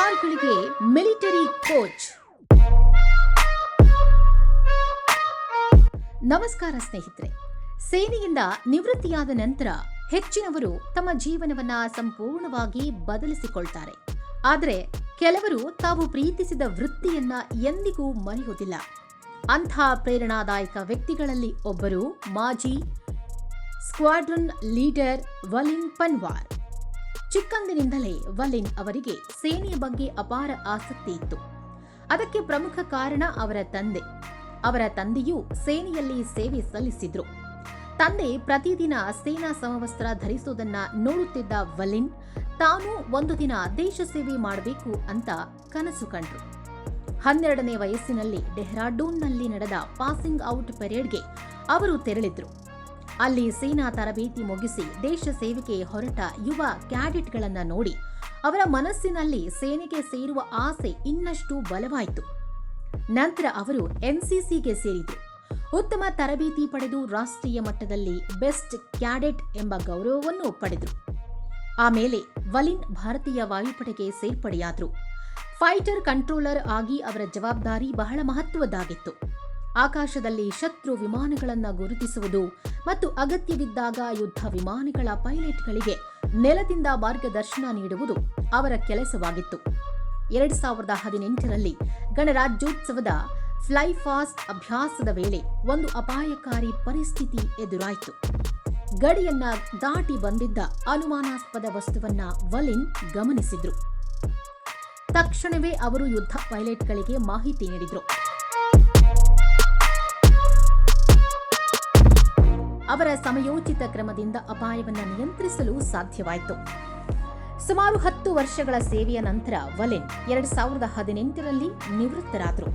ಸವಾಲ್ಗಳಿಗೆ military coach. ನಮಸ್ಕಾರ ಸ್ನೇಹಿತರೆ. ಸೇನೆಯಿಂದ ನಿವೃತ್ತಿಯಾದ ನಂತರ ಹೆಚ್ಚಿನವರು ತಮ್ಮ ಜೀವನವನ್ನ ಸಂಪೂರ್ಣವಾಗಿ ಬದಲಿಸಿಕೊಳ್ತಾರೆ. ಆದರೆ ಕೆಲವರು ತಾವು ಪ್ರೀತಿಸಿದ ವೃತ್ತಿಯನ್ನ ಎಂದಿಗೂ ಮರೆಯುವುದಿಲ್ಲ. ಅಂಥ ಪ್ರೇರಣಾದಾಯಕ ವ್ಯಕ್ತಿಗಳಲ್ಲಿ ಒಬ್ಬರು ಮಾಜಿ ಸ್ಕ್ವಾಡ್ರನ್ ಲೀಡರ್ ವಲಿನ್ ಪನ್ವಾರ್. ಚಿಕ್ಕಂದಿನಿಂದಲೇ ವಲಿನ್ ಅವರಿಗೆ ಸೇನೆಯ ಬಗ್ಗೆ ಅಪಾರ ಆಸಕ್ತಿ ಇತ್ತು. ಅದಕ್ಕೆ ಪ್ರಮುಖ ಕಾರಣ ಅವರ ತಂದೆ. ಅವರ ತಂದೆಯೂ ಸೇನೆಯಲ್ಲಿ ಸೇವೆ ಸಲ್ಲಿಸಿದ್ರು. ತಂದೆ ಪ್ರತಿದಿನ ಸೇನಾ ಸಮವಸ್ತ್ರ ಧರಿಸುವುದನ್ನ ನೋಡುತ್ತಿದ್ದ ವಲಿನ್ ತಾನು ಒಂದು ದಿನ ದೇಶ ಸೇವೆ ಮಾಡಬೇಕು ಅಂತ ಕನಸು ಕಂಡ್ರು. 12ನೇ ವಯಸ್ಸಿನಲ್ಲಿ ಡೆಹ್ರಾಡೂನ್ನಲ್ಲಿ ನಡೆದ ಪಾಸಿಂಗ್ ಔಟ್ ಪೆರೇಡ್ಗೆ ಅವರು ತೆರಳಿದ್ರು. ಅಲ್ಲಿ ಸೇನಾ ತರಬೇತಿ ಮುಗಿಸಿ ದೇಶ ಸೇವೆಗೆ ಹೊರಟ ಯುವ ಕ್ಯಾಡೆಟ್ಗಳನ್ನು ನೋಡಿ ಅವರ ಮನಸ್ಸಿನಲ್ಲಿ ಸೇನೆಗೆ ಸೇರುವ ಆಸೆ ಇನ್ನಷ್ಟು ಬಲವಾಯಿತು. ನಂತರ ಅವರು ಎನ್ಸಿಸಿಗೆ ಸೇರಿದರು. ಉತ್ತಮ ತರಬೇತಿ ಪಡೆದು ರಾಷ್ಟ್ರೀಯ ಮಟ್ಟದಲ್ಲಿ ಬೆಸ್ಟ್ ಕ್ಯಾಡೆಟ್ ಎಂಬ ಗೌರವವನ್ನು ಪಡೆದರು. ಆಮೇಲೆ ವಲಿನ್ ಭಾರತೀಯ ವಾಯುಪಡೆಗೆ ಸೇರ್ಪಡೆಯಾದರು. ಫೈಟರ್ ಕಂಟ್ರೋಲರ್ ಆಗಿ ಅವರ ಜವಾಬ್ದಾರಿ ಬಹಳ ಮಹತ್ವದ್ದಾಗಿತ್ತು. ಆಕಾಶದಲ್ಲಿ ಶತ್ರು ವಿಮಾನಗಳನ್ನು ಗುರುತಿಸುವುದು ಮತ್ತು ಅಗತ್ಯವಿದ್ದಾಗ ಯುದ್ಧ ವಿಮಾನಗಳ ಪೈಲಟ್ಗಳಿಗೆ ನೆಲದಿಂದ ಮಾರ್ಗದರ್ಶನ ನೀಡುವುದು ಅವರ ಕೆಲಸವಾಗಿತ್ತು. 2018ರಲ್ಲಿ ಗಣರಾಜ್ಯೋತ್ಸವದ ಫ್ಲೈ ಫಾಸ್ಟ್ ಅಭ್ಯಾಸದ ವೇಳೆ ಒಂದು ಅಪಾಯಕಾರಿ ಪರಿಸ್ಥಿತಿ ಎದುರಾಯಿತು. ಗಡಿಯನ್ನ ದಾಟಿ ಬಂದಿದ್ದ ಅನುಮಾನಾಸ್ಪದ ವಸ್ತುವನ್ನ ವಲಿನ್ ಗಮನಿಸಿದ್ರು. ತಕ್ಷಣವೇ ಅವರು ಯುದ್ಧ ಪೈಲಟ್ಗಳಿಗೆ ಮಾಹಿತಿ ನೀಡಿದ್ರು. ಅವರ ಸಮಯೋಚಿತ ಕ್ರಮದಿಂದ ಅಪಾಯವನ್ನು ನಿಯಂತ್ರಿಸಲು ಸಾಧ್ಯವಾಯಿತು. ಸುಮಾರು 10 ವರ್ಷಗಳ ಸೇವೆಯ ನಂತರ ವಲಿನ್ 2018ರಲ್ಲಿ ನಿವೃತ್ತರಾದರು.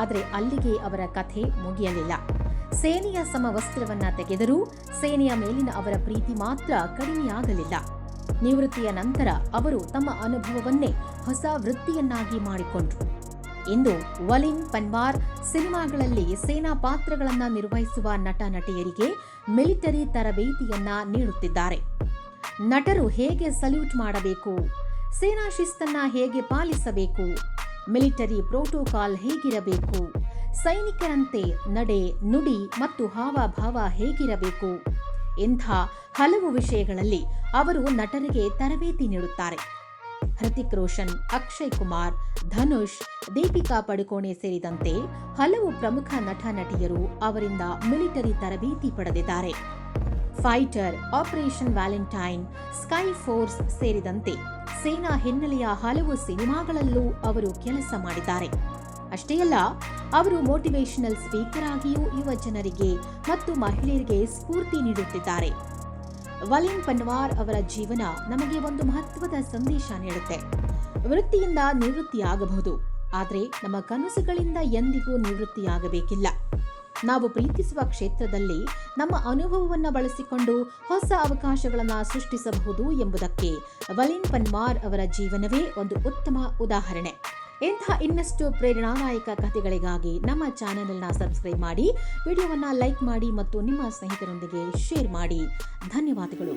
ಆದರೆ ಅಲ್ಲಿಗೆ ಅವರ ಕಥೆ ಮುಗಿಯಲಿಲ್ಲ. ಸೇನೆಯ ಸಮವಸ್ತ್ರವನ್ನ ತೆಗೆದರೂ ಸೇನೆಯ ಮೇಲಿನ ಅವರ ಪ್ರೀತಿ ಮಾತ್ರ ಕಡಿಮೆಯಾಗಲಿಲ್ಲ. ನಿವೃತ್ತಿಯ ನಂತರ ಅವರು ತಮ್ಮ ಅನುಭವವನ್ನೇ ಹೊಸ ವೃತ್ತಿಯನ್ನಾಗಿ ಮಾಡಿಕೊಂಡರು. ಇಂದು ವಲಿನ್ ಪನ್ವಾರ್ ಸಿನಿಮಾಗಳಲ್ಲಿ ಸೇನಾ ಪಾತ್ರಗಳನ್ನು ನಿರ್ವಹಿಸುವ ನಟ ನಟಿಯರಿಗೆ ಮಿಲಿಟರಿ ತರಬೇತಿಯನ್ನ ನೀಡುತ್ತಿದ್ದಾರೆ. ನಟರು ಹೇಗೆ ಸಲ್ಯೂಟ್ ಮಾಡಬೇಕು, ಸೇನಾ ಶಿಸ್ತನ್ನ ಹೇಗೆ ಪಾಲಿಸಬೇಕು, ಮಿಲಿಟರಿ ಪ್ರೋಟೋಕಾಲ್ ಹೇಗಿರಬೇಕು, ಸೈನಿಕರಂತೆ ನಡೆ ನುಡಿ ಮತ್ತು ಹಾವಭಾವ ಹೇಗಿರಬೇಕು, ಇಂಥ ಹಲವು ವಿಷಯಗಳಲ್ಲಿ ಅವರು ನಟರಿಗೆ ತರಬೇತಿ ನೀಡುತ್ತಾರೆ. ಹೃತಿಕ್ ರೋಷನ್, ಅಕ್ಷಯ್ ಕುಮಾರ್, ಧನುಷ್, ದೀಪಿಕಾ ಪಡುಕೋಣೆ ಸೇರಿದಂತೆ ಹಲವು ಪ್ರಮುಖ ನಟ ನಟಿಯರು ಅವರಿಂದ ಮಿಲಿಟರಿ ತರಬೇತಿ ಪಡೆದಿದ್ದಾರೆ. Fighter, operation Valentine, sky force ಸೇರಿದಂತೆ ಸೇನಾ ಹಿನ್ನೆಲೆಯ ಹಲವು ಸಿನಿಮಾಗಳಲ್ಲೂ ಅವರು ಕೆಲಸ ಮಾಡಿದ್ದಾರೆ. ಅಷ್ಟೇ ಅಲ್ಲ, ಅವರು ಮೋಟಿವೇಶನಲ್ ಸ್ಪೀಕರ್ ಆಗಿಯೂ ಯುವ ಜನರಿಗೆ ಮತ್ತು ಮಹಿಳೆಯರಿಗೆ ಸ್ಫೂರ್ತಿ ನೀಡುತ್ತಿದ್ದಾರೆ. ವಲಿನ್ ಪನ್ವಾರ್ ಅವರ ಜೀವನ ನಮಗೆ ಒಂದು ಮಹತ್ವದ ಸಂದೇಶ ನೀಡುತ್ತೆ. ವೃತ್ತಿಯಿಂದ ನಿವೃತ್ತಿಯಾಗಬಹುದು, ಆದರೆ ನಮ್ಮ ಕನಸುಗಳಿಂದ ಎಂದಿಗೂ ನಿವೃತ್ತಿಯಾಗಬೇಕಿಲ್ಲ. ನಾವು ಪ್ರೀತಿಸುವ ಕ್ಷೇತ್ರದಲ್ಲಿ ನಮ್ಮ ಅನುಭವವನ್ನು ಬಳಸಿಕೊಂಡು ಹೊಸ ಅವಕಾಶಗಳನ್ನು ಸೃಷ್ಟಿಸಬಹುದು ಎಂಬುದಕ್ಕೆ ವಲಿನ್ ಪನ್ವಾರ್ ಅವರ ಜೀವನವೇ ಒಂದು ಉತ್ತಮ ಉದಾಹರಣೆ. ಇಂಥ ಇನ್ನಷ್ಟು ಪ್ರೇರಣಾದಾಯಕ ಕಥೆಗಳಿಗಾಗಿ ನಮ್ಮ ಚಾನೆಲ್ ಅನ್ನು ಸಬ್ಸ್ಕ್ರೈಬ್ ಮಾಡಿ, ವಿಡಿಯೋವನ್ನು ಲೈಕ್ ಮಾಡಿ ಮತ್ತು ನಿಮ್ಮ ಸ್ನೇಹಿತರೊಂದಿಗೆ ಶೇರ್ ಮಾಡಿ. ಧನ್ಯವಾದಗಳು.